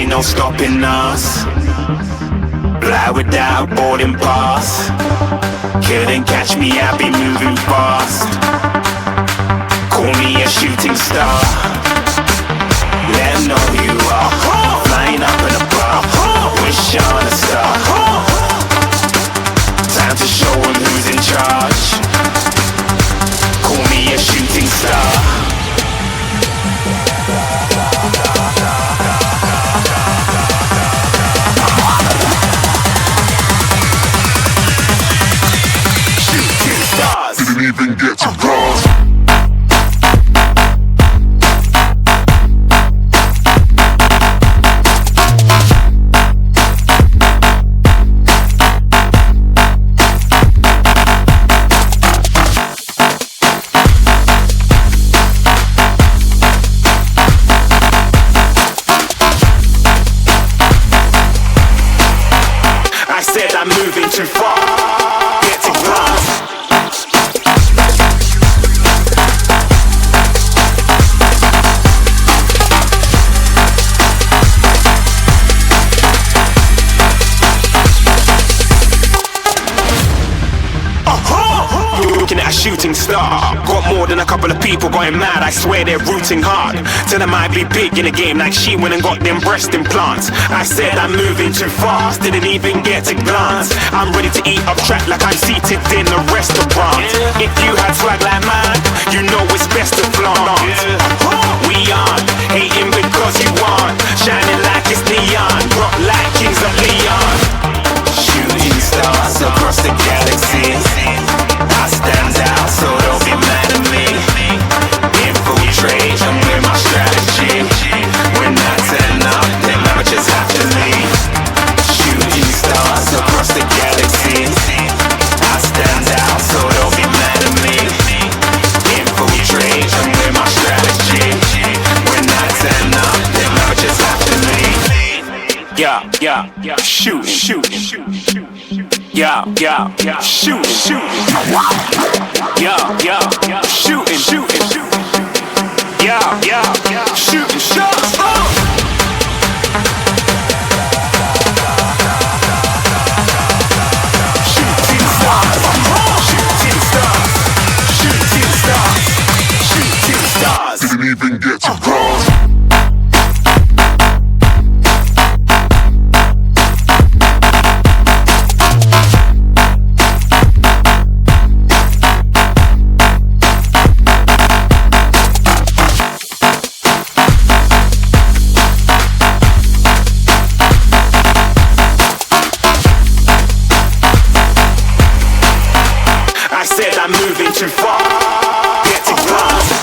ain't no stopping us. Fly without boarding pass. Couldn't catch me, I be moving fast. Call me a shooting star. Let 'em know who you are. Flying up in a bar. Wish on a star. Time to show 'em who's in charge. Call me a shooting star. Didn't even get to cross. I said I'm moving too far. Get to glass. Looking at a shooting star. Got more than a couple of people going mad, I swear they're rooting hard. Tell them I be big in the game like she went and got them breast implants. I said I'm moving too fast, didn't even get a glance. I'm ready to eat up track like I'm seated in a restaurant. If you had swag like mine, you know it's best to flaunt. We aren't hating because you aren't shining like it's neon, rock like kings of Leon. Shooting stars across the galaxy. I stand out, so don't be mad at me. Infiltrate, I'm with my strategy. When I turn up, then I just have to leave. Shooting stars across the galaxy. I stand out, so don't be mad at me. Infiltrate, I'm with my strategy. When I turn up, then I just have to leave. Yeah, shooting. Yeah, shooting. Yeah, shooting. Yeah, shooting shots. Shooting stars. Didn't even get to cross. I said I'm moving too far. Get to glass.